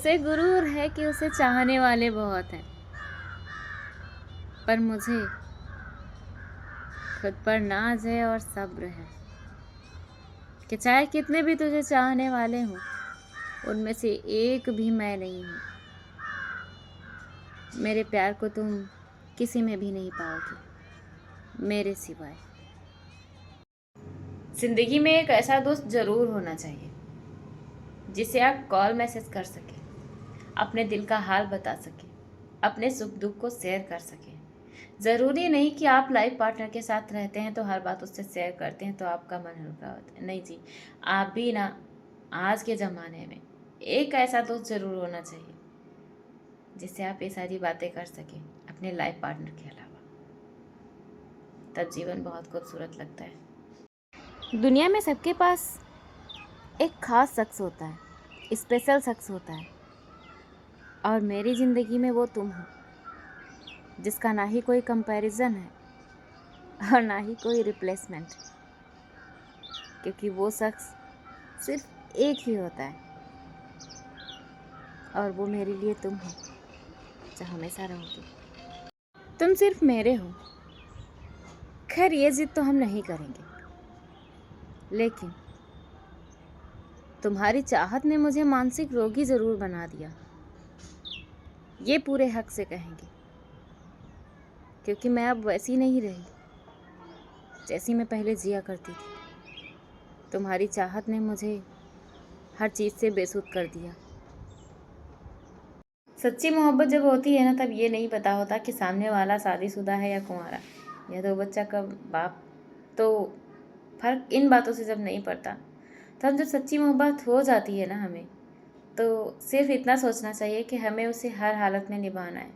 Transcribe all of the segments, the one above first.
उसे गुरूर है कि उसे चाहने वाले बहुत हैं, पर मुझे खुद पर नाज है और सब्र है कि चाहे कितने भी तुझे चाहने वाले हों, उनमें से एक भी मैं नहीं हूँ। मेरे प्यार को तुम किसी में भी नहीं पाओगे मेरे सिवाय। जिंदगी में एक ऐसा दोस्त जरूर होना चाहिए जिसे आप कॉल मैसेज कर सके, अपने दिल का हाल बता सके, अपने सुख दुख को शेयर कर सके। ज़रूरी नहीं कि आप लाइफ पार्टनर के साथ रहते हैं तो हर बात उससे शेयर करते हैं तो आपका मन हल्का होता है। नहीं जी, आप भी ना, आज के ज़माने में एक ऐसा दोस्त ज़रूर होना चाहिए जिससे आप ये सारी बातें कर सकें अपने लाइफ पार्टनर के अलावा। तब जीवन बहुत खूबसूरत लगता है। दुनिया में सबके पास एक खास शख्स होता है, स्पेशल शख्स होता है, और मेरी ज़िंदगी में वो तुम हो, जिसका ना ही कोई कंपैरिजन है और ना ही कोई रिप्लेसमेंट, क्योंकि वो शख्स सिर्फ एक ही होता है और वो मेरे लिए तुम हो जो हमेशा रहोगे। तुम सिर्फ मेरे हो। खैर ये जिद तो हम नहीं करेंगे, लेकिन तुम्हारी चाहत ने मुझे मानसिक रोगी ज़रूर बना दिया, ये पूरे हक से कहेंगे, क्योंकि मैं अब वैसी नहीं रही जैसी मैं पहले जिया करती थी। तुम्हारी चाहत ने मुझे हर चीज़ से बेसुध कर दिया। सच्ची मोहब्बत जब होती है ना, तब ये नहीं पता होता कि सामने वाला शादीशुदा है या कुंवारा या दो बच्चा का बाप। तो फर्क इन बातों से जब नहीं पड़ता, तब जब सच्ची मोहब्बत हो जाती है ना हमें, तो सिर्फ इतना सोचना चाहिए कि हमें उसे हर हालत में निभाना है।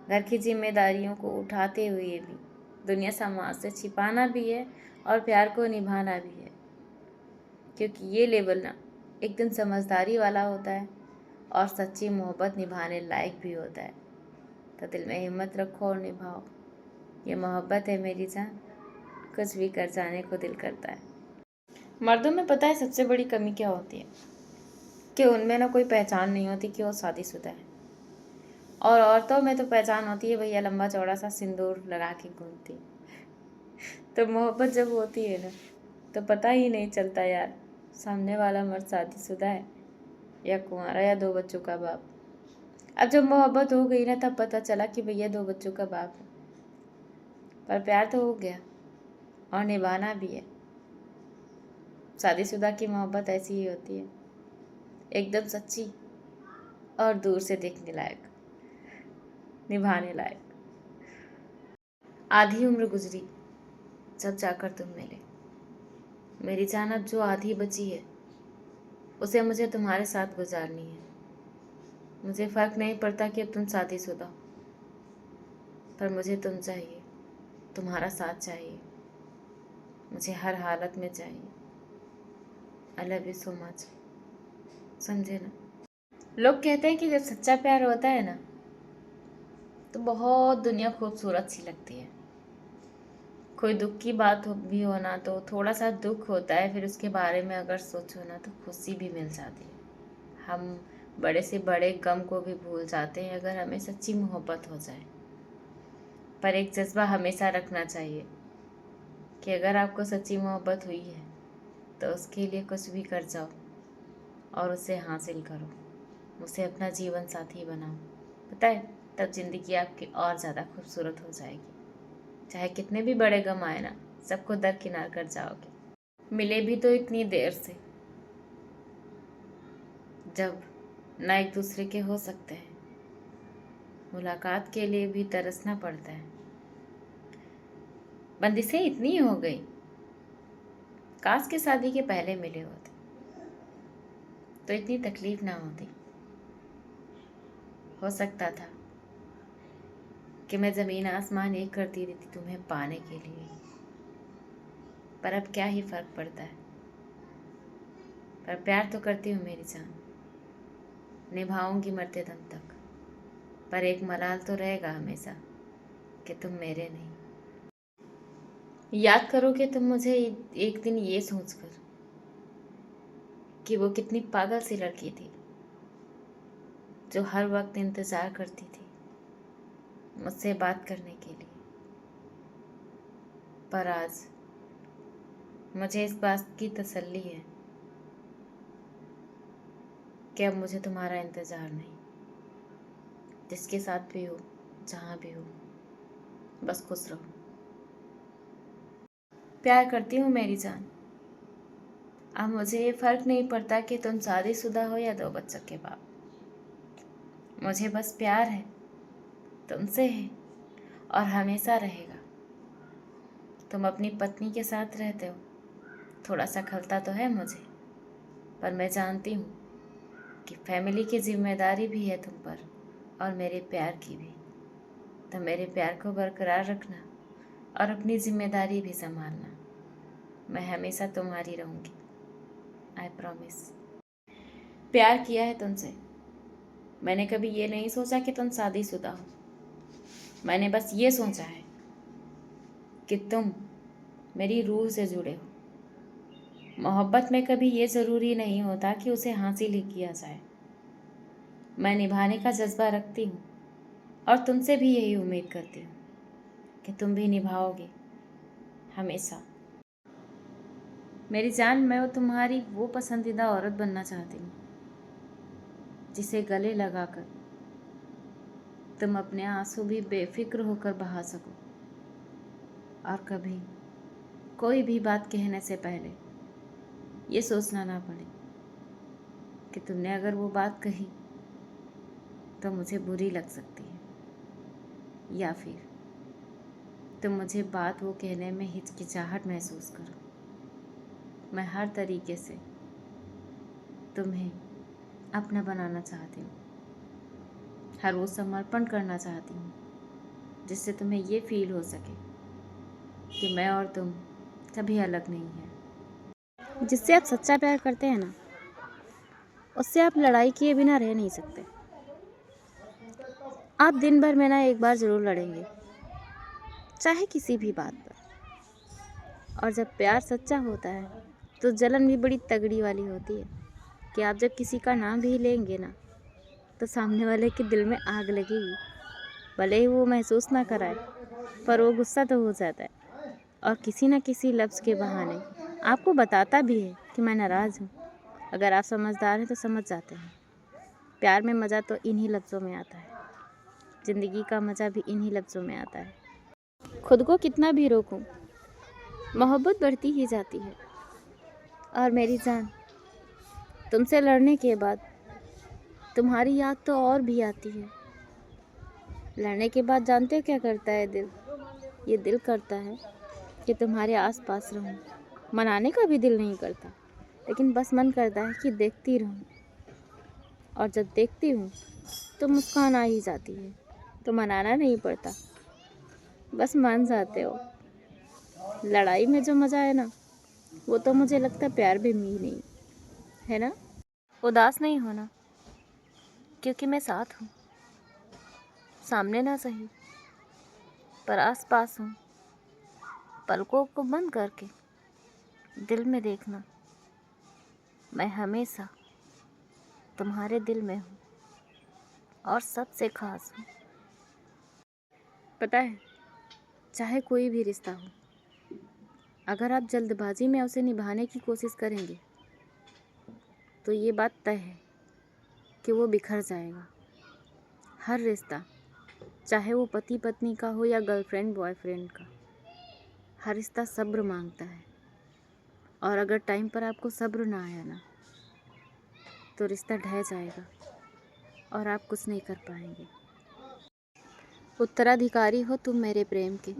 घर की जिम्मेदारियों को उठाते हुए भी दुनिया समाज से छिपाना भी है और प्यार को निभाना भी है, क्योंकि ये लेवल ना एकदम समझदारी वाला होता है और सच्ची मोहब्बत निभाने लायक भी होता है। तो दिल में हिम्मत रखो और निभाओ। ये मोहब्बत है मेरी जान, कुछ भी कर जाने को दिल करता है। मर्दों में पता है सबसे बड़ी कमी क्या होती है, कि उनमें ना कोई पहचान नहीं होती कि वो शादीशुदा है, और औरतों में तो पहचान होती है भैया, लंबा चौड़ा सा सिंदूर लगा के घूमती। तो मोहब्बत जब होती है ना, तो पता ही नहीं चलता यार सामने वाला मर्द शादीशुदा है या कुंवारा या दो बच्चों का बाप। अब जब मोहब्बत हो गई ना, तब पता चला कि भैया दो बच्चों का बाप है, पर प्यार तो हो गया और निभाना भी है। शादीशुदा की मोहब्बत ऐसी ही होती है, एकदम सच्ची और दूर से देखने लायक, निभाने लायक। आधी उम्र गुजरी जब जाकर तुम मिले मेरी जान, अब जो आधी बची है उसे मुझे तुम्हारे साथ गुजारनी है। मुझे फ़र्क नहीं पड़ता कि अब तुम शादीशुदा हो, पर मुझे तुम चाहिए, तुम्हारा साथ चाहिए, मुझे हर हालत में चाहिए। I love you so much, समझे ना। लोग कहते हैं कि जब सच्चा प्यार होता है ना, तो बहुत दुनिया खूबसूरत सी लगती है। कोई दुख की बात भी हो ना, तो थोड़ा सा दुख होता है, फिर उसके बारे में अगर सोचो ना तो खुशी भी मिल जाती है। हम बड़े से बड़े गम को भी भूल जाते हैं अगर हमें सच्ची मोहब्बत हो जाए। पर एक जज्बा हमेशा रखना चाहिए कि अगर आपको सच्ची मोहब्बत हुई है तो उसके लिए कुछ भी कर जाओ और उसे हासिल करो, उसे अपना जीवन साथी बनाओ। पता है, तब ज़िंदगी आपकी और ज़्यादा खूबसूरत हो जाएगी। चाहे कितने भी बड़े गम आए ना, सबको दरकिनार कर जाओगे। मिले भी तो इतनी देर से, जब ना एक दूसरे के हो सकते हैं। मुलाकात के लिए भी तरसना पड़ता है। बंदिशें इतनी हो गई, काश के शादी के पहले मिले होते तो इतनी तकलीफ ना होती। हो सकता था कि मैं ज़मीन आसमान एक करती रहती तुम्हें पाने के लिए, पर अब क्या ही फ़र्क पड़ता है। पर प्यार तो करती हूँ मेरी जान, निभाऊंगी मरते दम तक। पर एक मलाल तो रहेगा हमेशा कि तुम मेरे नहीं। याद करोगे तुम मुझे एक दिन ये सोचकर कि वो कितनी पागल सी लड़की थी, जो हर वक्त इंतज़ार करती थी मुझसे बात करने के लिए। पर आज मुझे इस बात की तसल्ली है कि अब मुझे तुम्हारा इंतज़ार नहीं। जिसके साथ भी हो, जहाँ भी हो, बस खुश रहो। प्यार करती हूँ मेरी जान। अब मुझे ये फ़र्क नहीं पड़ता कि तुम शादीशुदा हो या 2 बच्चों के बाप। मुझे बस प्यार है, तुमसे है और हमेशा रहेगा। तुम अपनी पत्नी के साथ रहते हो, थोड़ा सा खलता तो है मुझे, पर मैं जानती हूँ कि फैमिली की जिम्मेदारी भी है तुम पर और मेरे प्यार की भी। तो मेरे प्यार को बरकरार रखना और अपनी जिम्मेदारी भी संभालना। मैं हमेशा तुम्हारी रहूँगी, आई प्रॉमिस। प्यार किया है तुमसे। मैंने कभी ये नहीं सोचा कि तुम शादीशुदा हो। मैंने बस ये सोचा है कि तुम मेरी रूह से जुड़े हो। मोहब्बत में कभी ये ज़रूरी नहीं होता कि उसे हासिल ही किया जाए। मैं निभाने का जज्बा रखती हूँ और तुमसे भी यही उम्मीद करती हूँ कि तुम भी निभाओगे हमेशा। मेरी जान, मैं तुम्हारी वो पसंदीदा औरत बनना चाहती हूँ जिसे गले लगाकर तुम अपने आंसू भी बेफिक्र होकर बहा सको और कभी कोई भी बात कहने से पहले ये सोचना ना पड़े कि तुमने अगर वो बात कही तो मुझे बुरी लग सकती है, या फिर तुम मुझे बात वो कहने में हिचकिचाहट महसूस करो। मैं हर तरीके से तुम्हें अपना बनाना चाहती हूँ, हर वो समर्पण करना चाहती हूँ जिससे तुम्हें ये फील हो सके कि मैं और तुम कभी अलग नहीं हैं। जिससे आप सच्चा प्यार करते हैं ना, उससे आप लड़ाई किए बिना रह नहीं सकते। आप दिन भर में ना एक बार ज़रूर लड़ेंगे, चाहे किसी भी बात पर। और जब प्यार सच्चा होता है तो जलन भी बड़ी तगड़ी वाली होती है कि आप जब किसी का नाम भी लेंगे ना, तो सामने वाले के दिल में आग लगेगी। भले ही वो महसूस ना कराए, पर वो गुस्सा तो हो जाता है और किसी न किसी लफ्ज़ के बहाने आपको बताता भी है कि मैं नाराज़ हूँ। अगर आप समझदार हैं तो समझ जाते हैं। प्यार में मज़ा तो इन्हीं लफ्ज़ों में आता है, ज़िंदगी का मज़ा भी इन्हीं लफ्ज़ों में आता है। खुद को कितना भी रोकूं, मोहब्बत बढ़ती ही जाती है। और मेरी जान, तुमसे लड़ने के बाद तुम्हारी याद तो और भी आती है। लड़ने के बाद जानते हो क्या करता है दिल? ये दिल करता है कि तुम्हारे आसपास रहूं। मनाने का भी दिल नहीं करता, लेकिन बस मन करता है कि देखती रहूं। और जब देखती हूँ तो मुस्कान आ ही जाती है। तो मनाना नहीं पड़ता, बस मान जाते हो। लड़ाई में जो मज़ा है ना, वो तो मुझे लगता है प्यार में भी नहीं है ना। उदास नहीं होना, क्योंकि मैं साथ हूँ। सामने ना सही, पर आस पास हूँ। पलकों को बंद करके दिल में देखना, मैं हमेशा तुम्हारे दिल में हूँ और सबसे खास हूँ। पता है, चाहे कोई भी रिश्ता हो, अगर आप जल्दबाजी में उसे निभाने की कोशिश करेंगे तो ये बात तय है कि वो बिखर जाएगा। हर रिश्ता, चाहे वो पति पत्नी का हो या गर्लफ्रेंड बॉयफ्रेंड का, हर रिश्ता सब्र मांगता है। और अगर टाइम पर आपको सब्र ना आया ना, तो रिश्ता ढह जाएगा और आप कुछ नहीं कर पाएंगे। उत्तराधिकारी हो तुम मेरे प्रेम के।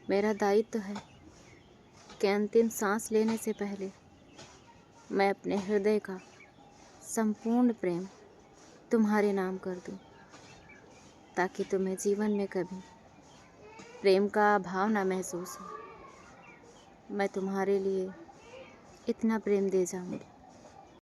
मेरा दायित्व है कि अंतिम सांस लेने से पहले मैं अपने हृदय का संपूर्ण प्रेम तुम्हारे नाम कर दूं, ताकि तुम्हें जीवन में कभी प्रेम का अभाव ना महसूस हो। मैं तुम्हारे लिए इतना प्रेम दे जाऊंगी